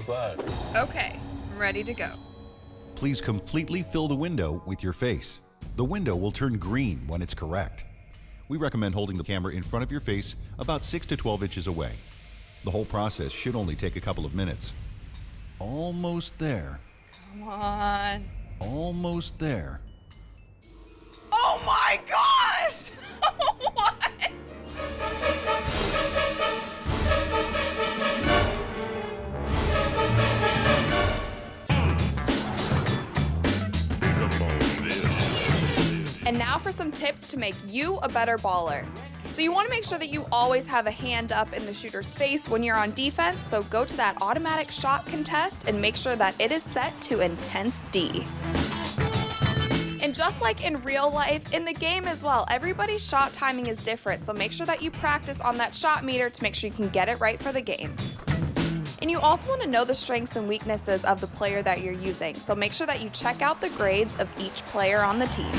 outside. Okay, I'm ready to go. Please completely fill the window with your face. The window will turn green when it's correct. We recommend holding the camera in front of your face about 6 to 12 inches away. The whole process should only take a couple of minutes. Almost there. Come on. Almost there. Oh my gosh! What? And now for some tips to make you a better baller. So you want to make sure that you always have a hand up in the shooter's face when you're on defense, so go to that automatic shot contest and make sure that it is set to Intense D. And just like in real life, in the game as well, everybody's shot timing is different, so make sure that you practice on that shot meter to make sure you can get it right for the game. And you also want to know the strengths and weaknesses of the player that you're using, so make sure that you check out the grades of each player on the team.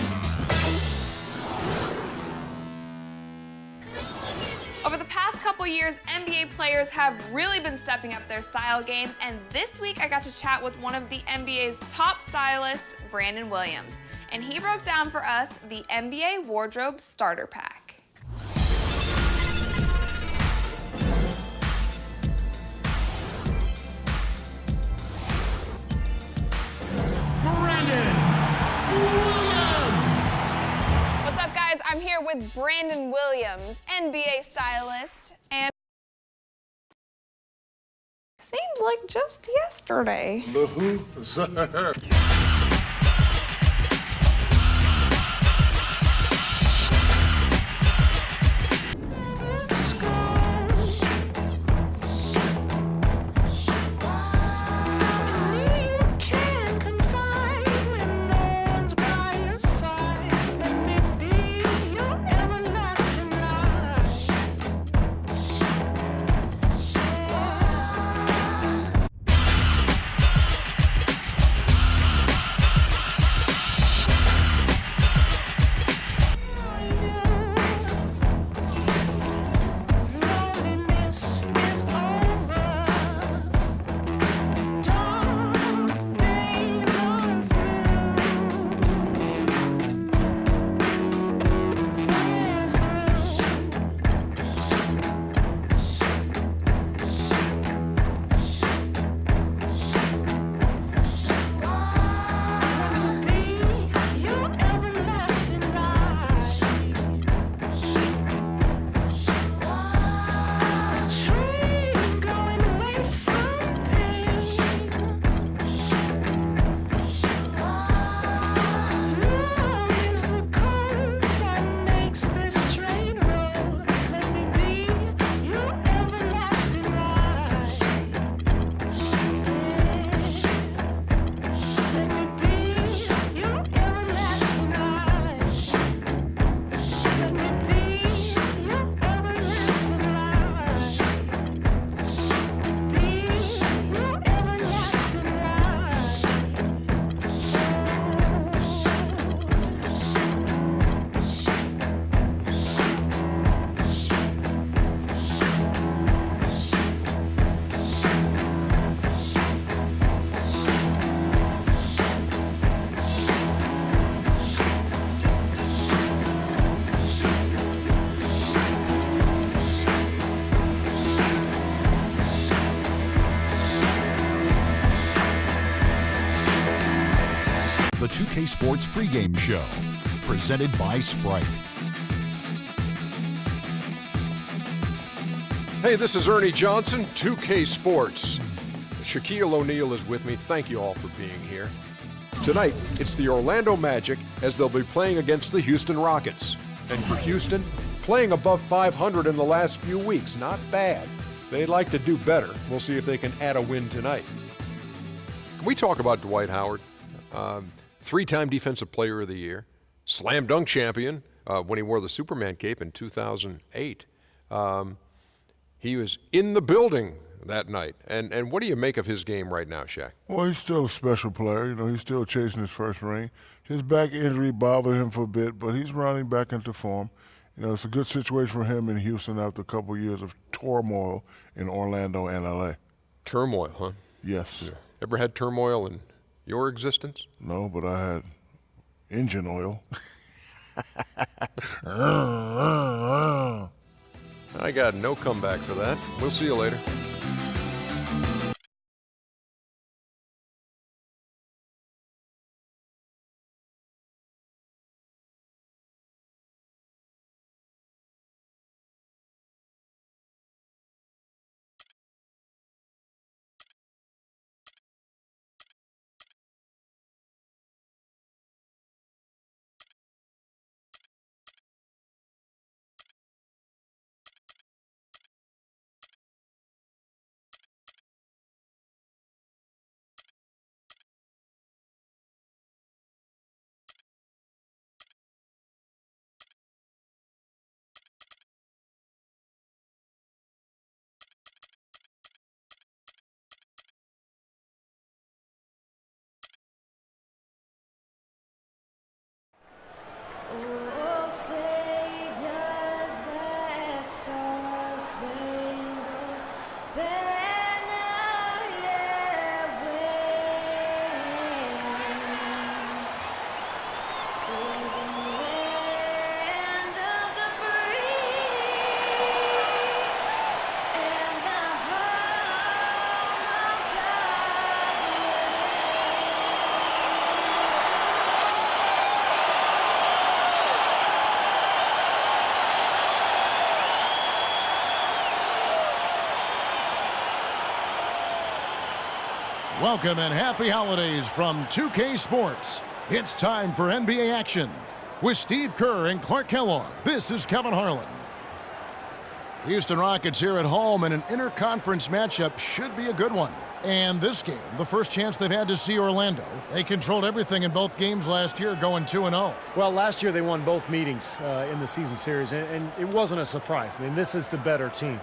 Over the past couple years, NBA players have really been stepping up their style game, and this week I got to chat with one of the NBA's top stylists, Brandon Williams, and he broke down for us the NBA Wardrobe Starter Pack. What's up, guys? I'm here with Brandon Williams, NBA stylist, and seems like just yesterday. Sir. The 2K Sports pregame show, presented by Sprite. Hey, this is Ernie Johnson, 2K Sports. Shaquille O'Neal is with me. Thank you all for being here. Tonight, it's the Orlando Magic as they'll be playing against the Houston Rockets. And for Houston, playing above 500 in the last few weeks, not bad. They'd like to do better. We'll see if they can add a win tonight. Can we talk about Dwight Howard? Three-time Defensive Player of the Year, slam dunk champion when he wore the Superman cape in 2008. He was in the building that night. And what do you make of his game right now, Shaq? Well, he's still a special player. You know, he's still chasing his first ring. His back injury bothered him for a bit, but he's running back into form. You know, it's a good situation for him in Houston after a couple years of turmoil in Orlando and L.A. Turmoil, huh? Yes. Ever had turmoil in your existence? No, but I had engine oil. I got no comeback for that. We'll see you later. Oh, say does that star-spangled banner yet wave over the land of the free and the home of the Welcome and happy holidays from 2K Sports. It's time for NBA action. With Steve Kerr and Clark Kellogg, this is Kevin Harlan. Houston Rockets here at home, and an interconference matchup should be a good one. And this game, the first chance they've had to see Orlando. They controlled everything in both games last year, going 2-0. Well, last year they won both meetings in the season series, and it wasn't a surprise. I mean, this is the better team.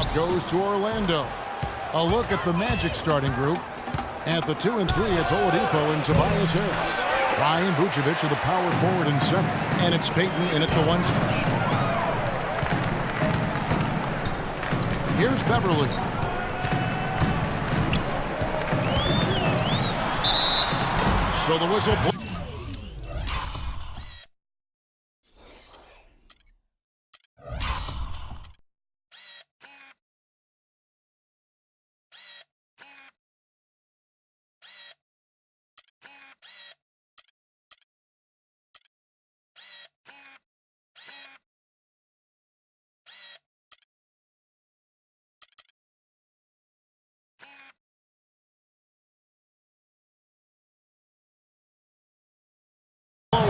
Leadoff goes to Orlando. A look at the Magic starting group. At the 2 and 3, it's Oladipo and Tobias Harris. Ryan Vucevic are the power forward and center. And it's Peyton in at the 1 spot. Here's Beverly. So the whistle.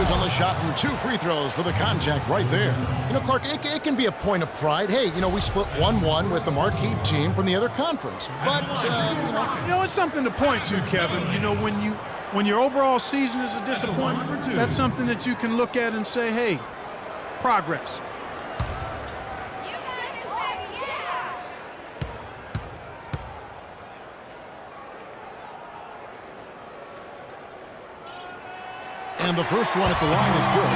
On the shot and 2 free throws for the contact right there. You know, Clark, it can be a point of pride. Hey, you know, we split 1-1 with the marquee team from the other conference. But, You know, it's something to point to, Kevin. You know, when your overall season is a disappointment, that's something that you can look at and say, hey, progress. and the first one at the line is good.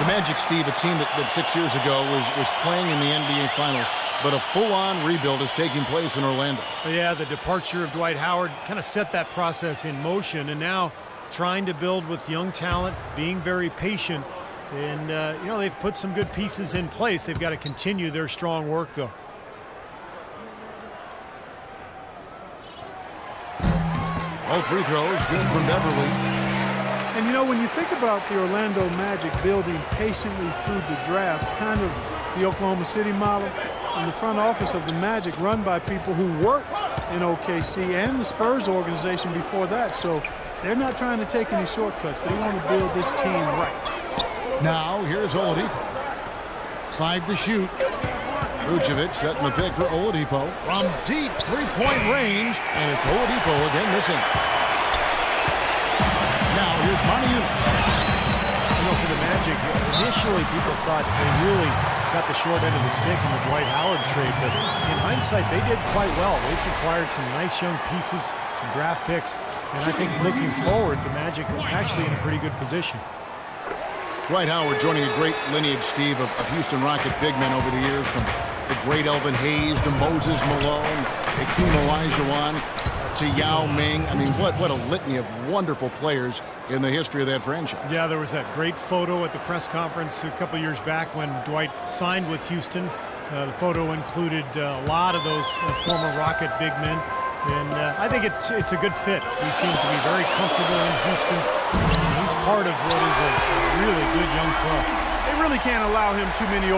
The Magic, Steve, a team that 6 years ago was playing in the NBA Finals, but a full-on rebuild is taking place in Orlando. Yeah, the departure of Dwight Howard kind of set that process in motion, and now trying to build with young talent, being very patient, and you know, they've put some good pieces in place. They've got to continue their strong work, though. All free throws good from Beverly. And you know, when you think about the Orlando Magic building patiently through the draft, kind of the Oklahoma City model, and the front office of the Magic run by people who worked in OKC and the Spurs organization before that. So they're not trying to take any shortcuts. They want to build this team right. Now here's Oladipo. 5 to shoot. Vucevic setting the pick for Oladipo from deep three-point range, and it's Oladipo again missing. Now here's Monty Eunice. You know, for the Magic, initially people thought they really got the short end of the stick in the Dwight Howard trade, but in hindsight, they did quite well. They've acquired some nice young pieces, some draft picks, and I think looking forward, the Magic are actually in a pretty good position. Dwight Howard joining a great lineage, Steve, of Houston Rocket big men over the years, from the great Elvin Hayes to Moses Malone, Hakeem Olajuwon to Yao Ming. I mean, what a litany of wonderful players in the history of that franchise. Yeah, there was that great photo at the press conference a couple years back when Dwight signed with Houston. The photo included a lot of those former Rocket big men, and I think it's a good fit. He seems to be very comfortable in Houston, and he's part of what is a really good young club. They really can't allow him too many